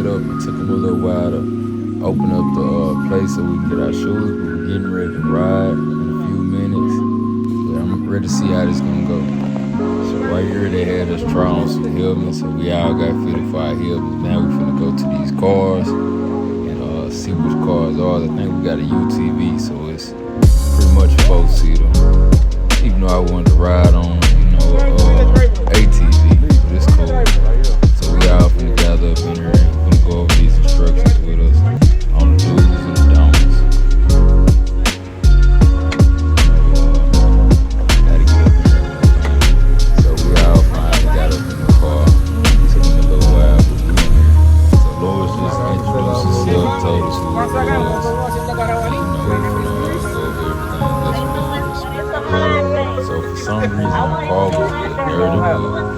set up. It took them a little while to open up the place so we can get our shoes, but we're getting ready to ride in a few minutes. But I'm ready to see how this gonna go. So right here they had us try on some helmets, so we all got fitted for our helmets. Now we finna go to these cars and see which cars are. I think we got a UTV, so it's pretty much a four-seater. Even though I wanted to ride on, ATV, but it's cool. So we all finna gather up in here and finna go over these instructions with us on the do's and the don'ts. Had to get up in here with my family. So we all finally got up in the car. Took me a little while, but we in here. So Lois just introduced herself, told us who it was. We finna go over everything. So for some reason, my car was dirty.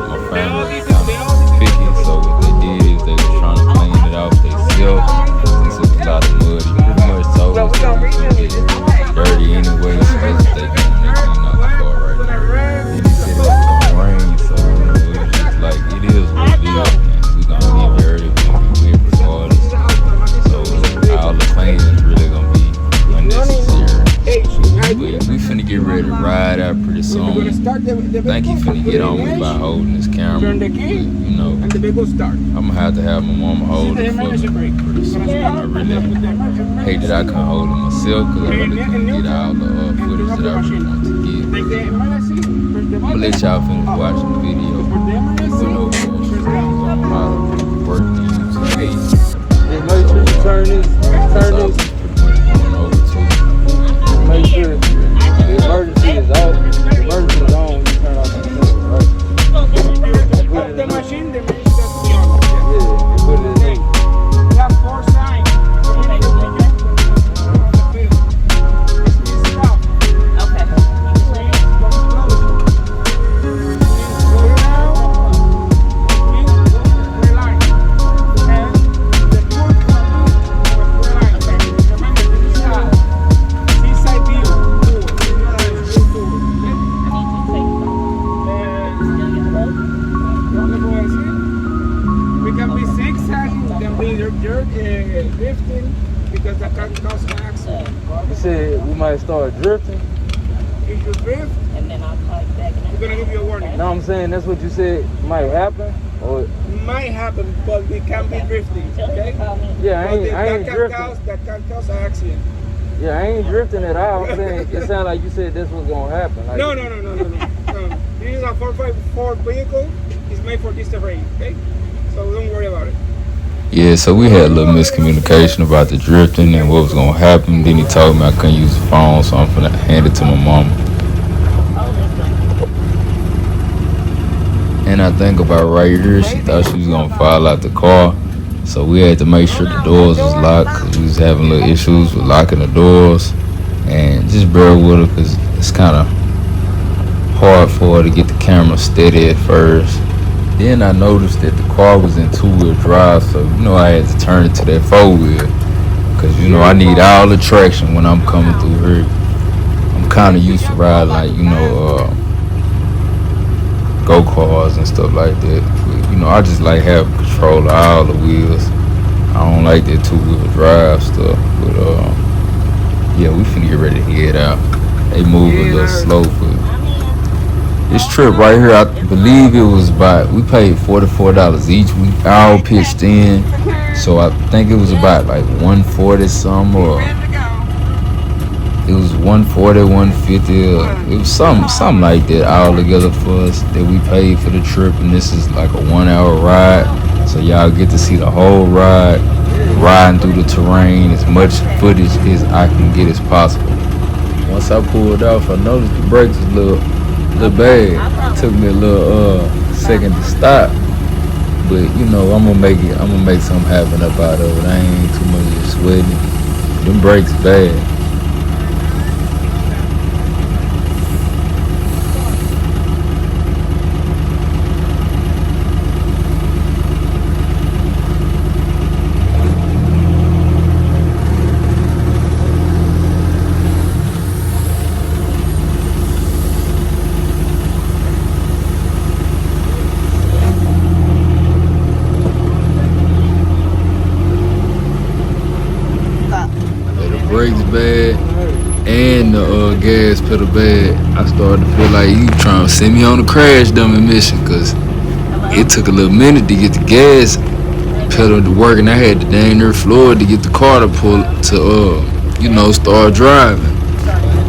My family was kind of picky, so what they did is they were trying to clean it off themselves. Since it was a lot of mud, he pretty much told us that it was going to get dirty anyway, so that's what they doing. They clean out the car right now. Then he said it was going to rain, so it was just like, it is what it is, man. We're going to get dirty, we're going to be wet regardless. So all the cleaning is really going to be unnecessary. But we finna get ready to ride out pretty soon. I think he finna get on me by holding his camera. But, I'm gonna have to have my mama hold it for me pretty soon. I really hate that I couldn't hold it myself because I really couldn't get all the footage that I really want to get. I'm gonna let y'all finish watching the video. Working on YouTube. Make sure you turn this. Make sure the emergency is off. The emergency is on when you turn off the sensor, right? The machine, the machine doesn't be on. Yeah, you put it in. We have 4 signs. Drifting because that can cause an accident. You said we might start drifting? If you drift, and then I'll call you back. We're going to give you a warning. No, I'm saying that's what you said might happen? Or might happen, but we can be drifting, okay? Yeah, I ain't drifting. That can cause an accident. Yeah, I ain't drifting at all. I'm saying it sounds like you said this was going to happen. Like, no. This is a 4x4 vehicle. It's made for this terrain, okay? So don't worry about it. Yeah, so we had a little miscommunication about the drifting and what was going to happen. Then he told me I couldn't use the phone, so I'm going to hand it to my mama. And I think about right here, she thought she was going to fall out the car. So we had to make sure the doors was locked because we was having little issues with locking the doors. And just bear with her because it's kind of hard for her to get the camera steady at first. Then I noticed that the car was in 2-wheel drive, so I had to turn it to that 4-wheel because I need all the traction when I'm coming through here. I'm kind of used to riding like go-karts and stuff like that. But, I just like having control of all the wheels. I don't like that 2-wheel drive stuff, but yeah, we finna get ready to head out. They move a little slow, but this trip right here, I believe it was we paid $44 each. We all pitched in, so I think it was about like $140 something, or it was $140, $150, it was something like that all together for us that we paid for the trip. And this is like a 1-hour ride, so y'all get to see the whole ride, riding through the terrain, as much footage as I can get as possible. Once I pulled off, I noticed the brakes was a little bad. It took me a little second to stop, but I'm gonna make something happen up out of it. I ain't too much of sweating. Them brakes bad. the gas pedal bad, I started to feel like you trying to send me on a crash dummy mission, cause it took a little minute to get the gas pedal to work, and I had the dang near floor to get the car to pull to start driving.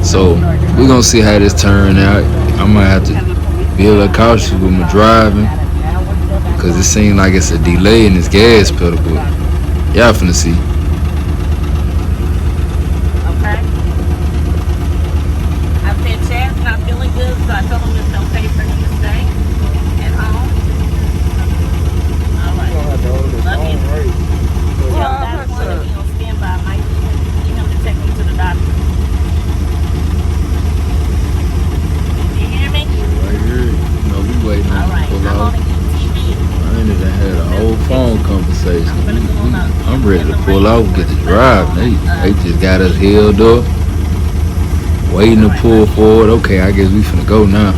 So we're gonna see how this turn out. I might have to be a little cautious with my driving, cause it seems like it's a delay in this gas pedal, but y'all finna see. Okay. I've been Chad's not feeling good, so I told him it's okay for him to stay at home. All right. Love you. Tell Dr. One to be on standby. I might need him to take me to the doctor. You hear me? Right here, we waiting on to pull I'm out. on the TV. I ain't even had a whole phone conversation. I'm ready to pull out and get to drive. They just got us healed up, waiting to pull forward. Okay, I guess we finna go now.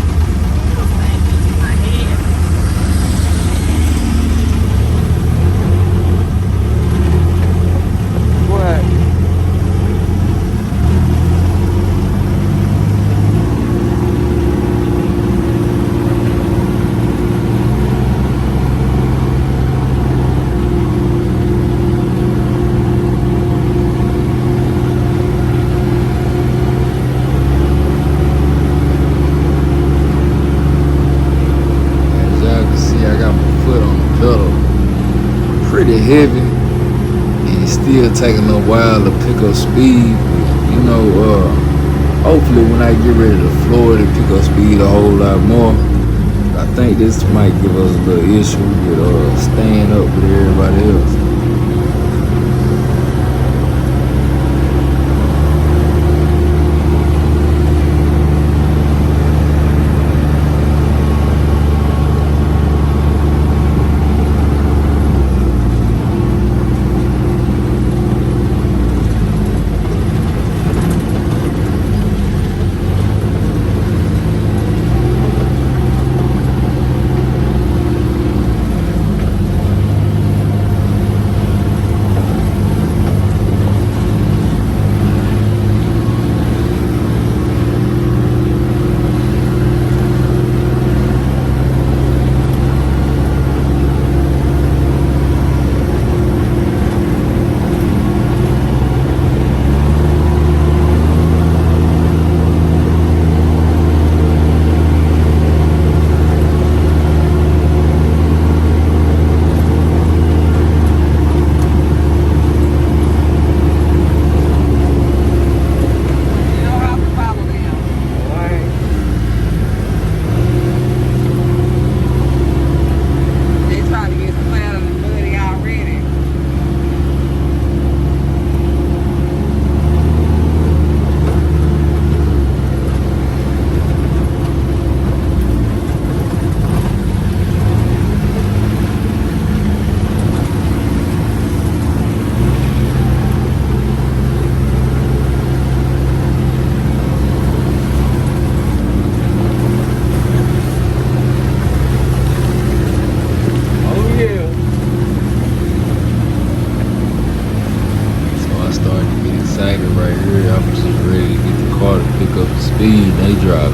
Pretty heavy, and still taking a little while to pick up speed. Hopefully when I get ready to floor it, pick up speed a whole lot more. I think this might give us a little issue with staying up with everybody else.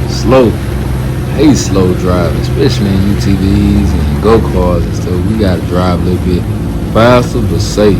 Slow. I hate slow driving, especially in UTVs and go-karts and stuff. We gotta drive a little bit faster but safe.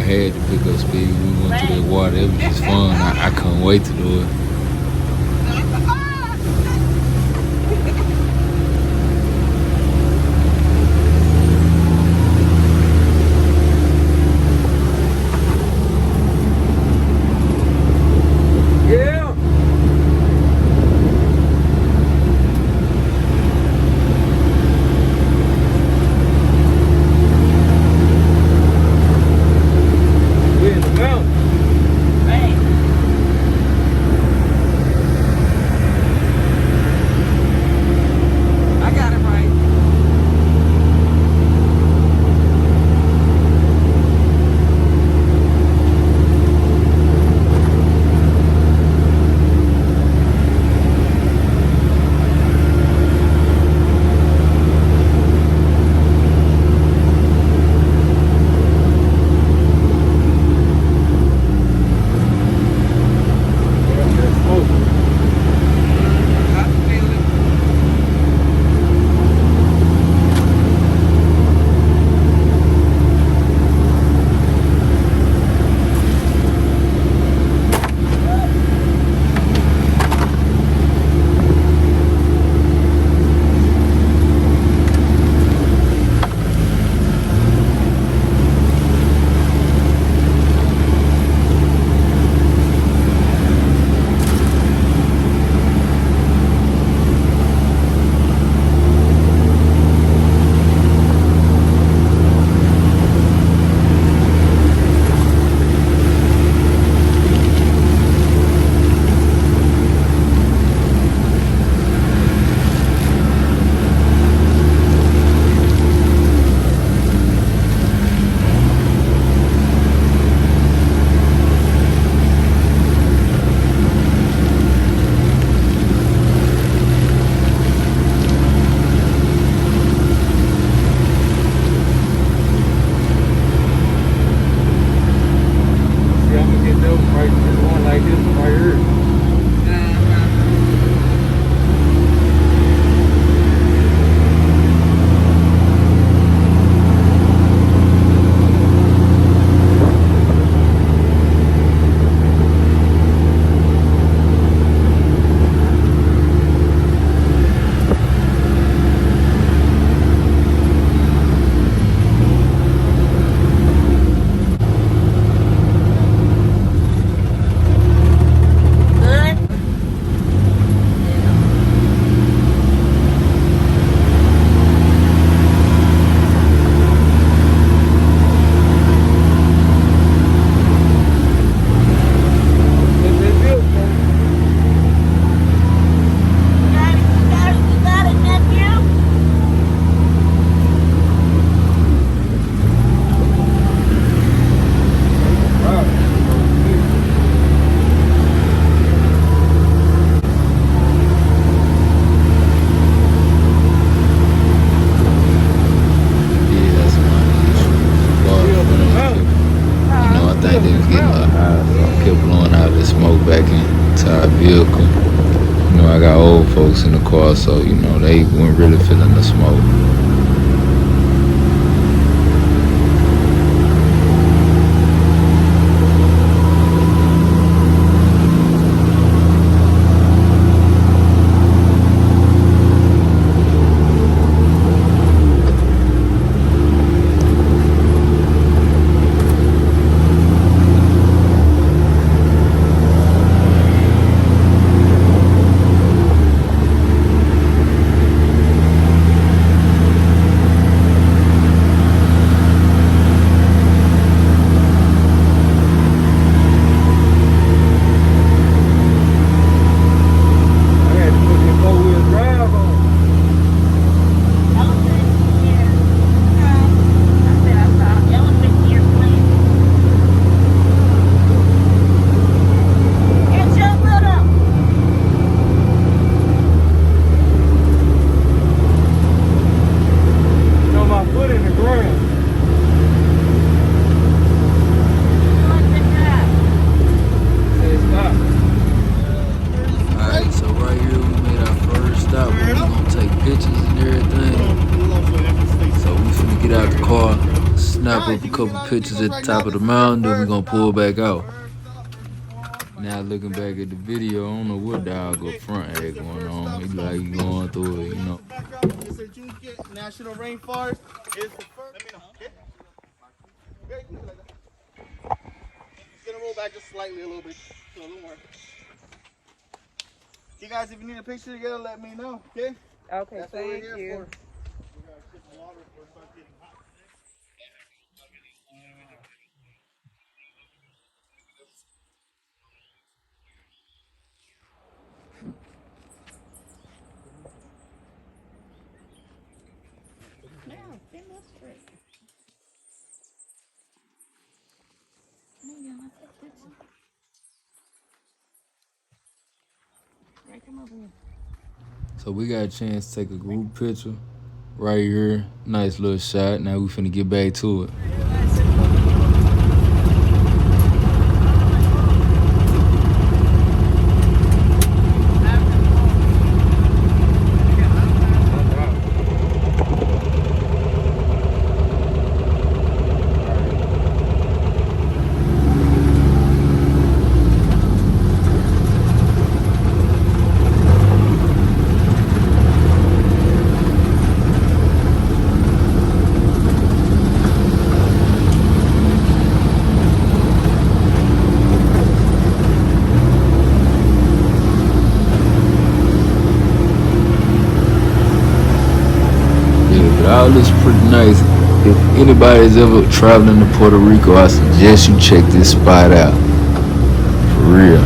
Had to pick up speed. We went to the water. It was just fun. I couldn't wait to do it. my vehicle. You know, I got old folks in the car, so you know they weren't really feeling the smoke. Snap up a couple pictures at the top of the mountain, then we're gonna pull back out. Now looking back at the video, I don't know what dog up front had going on. He like he going through it, you know. National Rainforest is the first. Let me know. Okay? It's gonna roll back just slightly a little bit. So don't worry. You guys, if you need a picture together, let me know. Okay? Okay, that's thank what we're here you. for. We gotta ship the water before it starts getting hot. Now, bend that straight. Maybe I'll take a picture. Right, come over here. So we got a chance to take a group picture right here. Nice little shot. Now we finna get back to it. All this pretty nice. If anybody's ever traveling to Puerto Rico, I suggest you check this spot out. For real.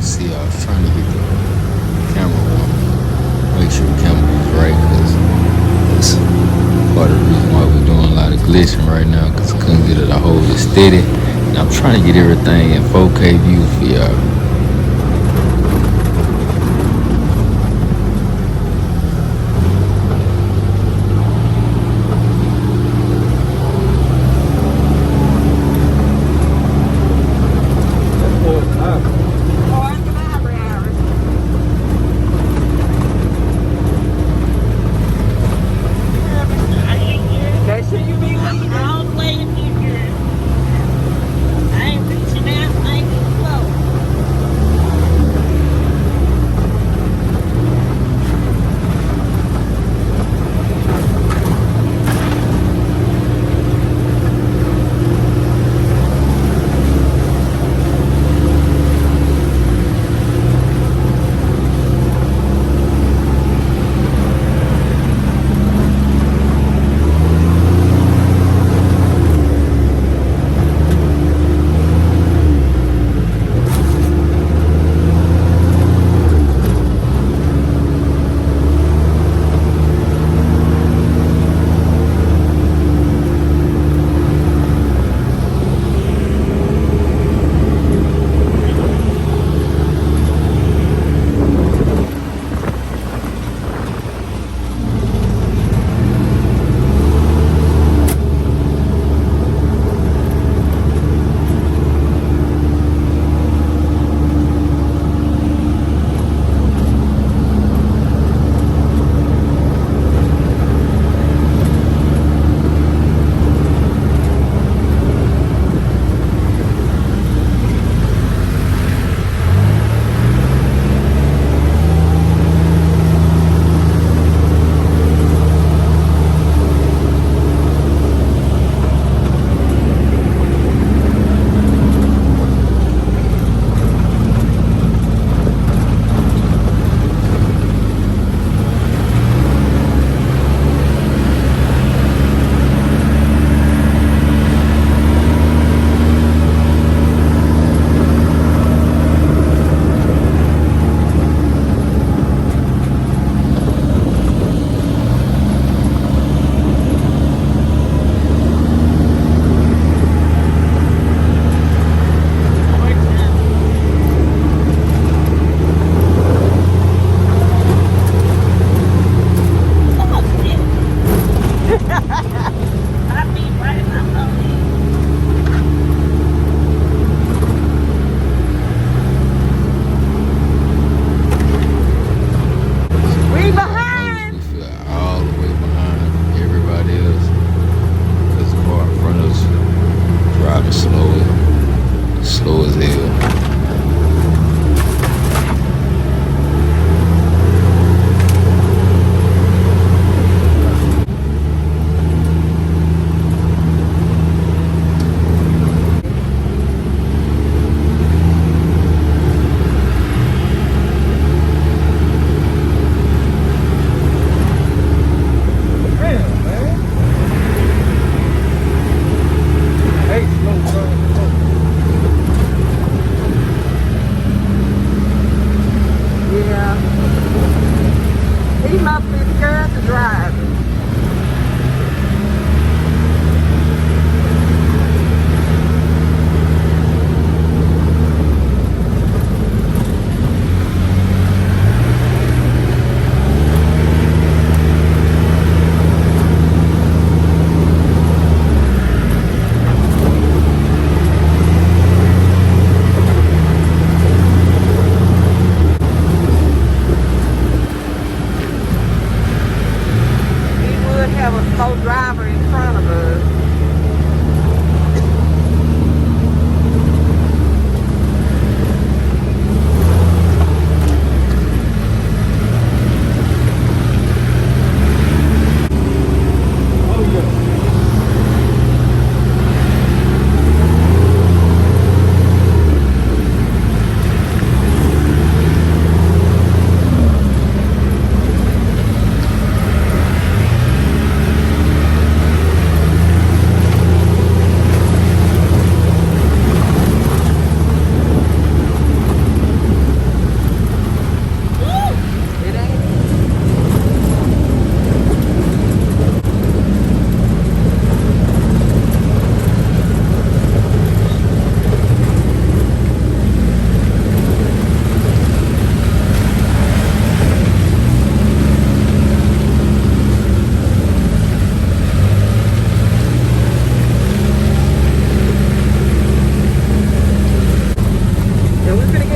See, I was trying to get the camera on, make sure the camera was right, because that's part of the reason why we're doing a lot of glitching right now, because I couldn't get it to hold it steady. And I'm trying to get everything in 4K view for y'all.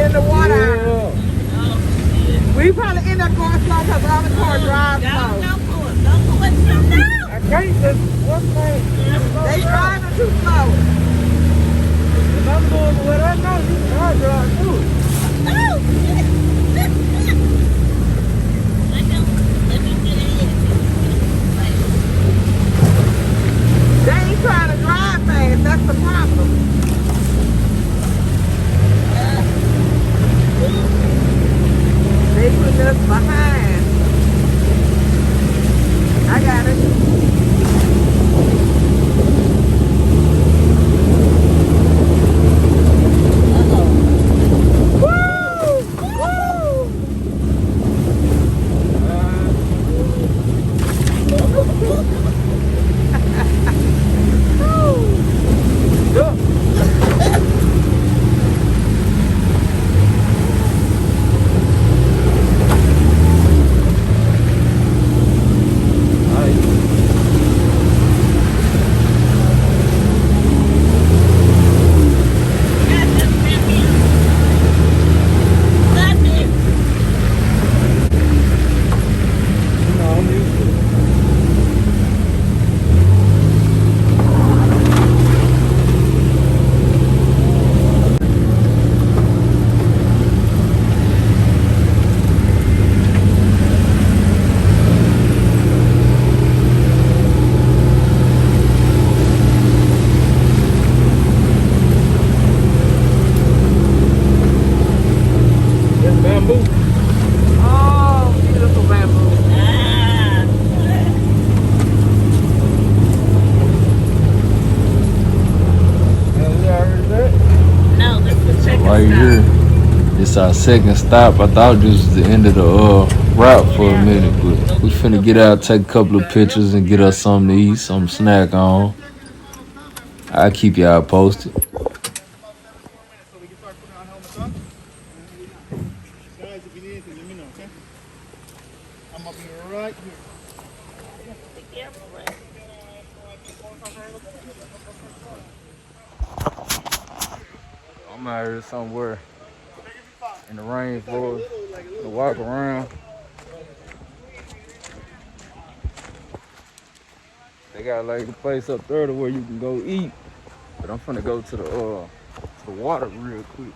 in the water. Yeah. We probably end up going slow because all the car drive slow. Don't pull it. Don't pull it. No. I can't just, what's my... They driving too slow. If I'm going where I go, you can hard drive too. No. Let me get in. They ain't trying to drive fast. That's the problem. They putting us behind. I got it. Right here, it's our second stop. I thought this was the end of the route for a minute, but we finna get out, take a couple of pictures, and get us something to eat, some snack on. I'll keep y'all posted. So we can start putting our helmets on. Guys, if you need anything, let me know, okay? I'm up here right here. Be careful, right? I'm out here somewhere in the rainforest to walk around. They got like a place up there to where you can go eat, but I'm finna go to the water real quick.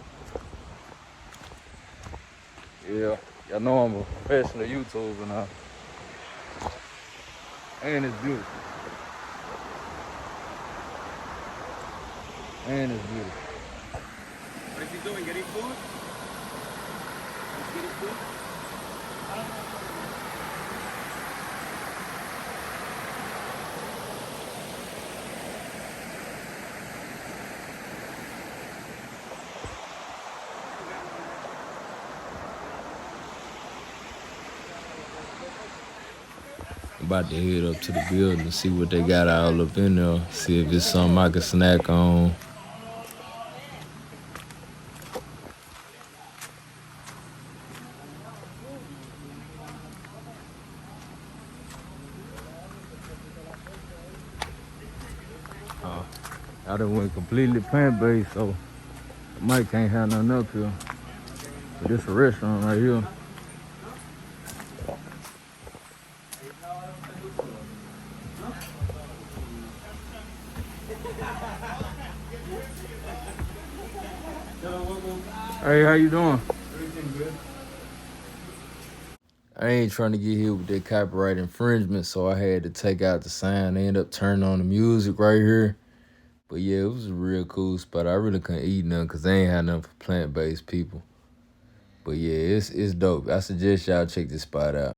Yeah, y'all know I'm a professional YouTuber now, and it's beautiful. And it's beautiful. What is he doing? Getting food? He's getting food? I'm about to head up to the building and see what they got all up in there. See if it's something I can snack on. I done went completely plant-based, so Mike can't have nothing up here. But this a restaurant right here. Hey, how you doing? Everything good? I ain't trying to get hit with that copyright infringement, so I had to take out the sign. They ended up turning on the music right here. But yeah, it was a real cool spot. I really couldn't eat nothing because they ain't had nothing for plant-based people. But yeah, it's dope. I suggest y'all check this spot out.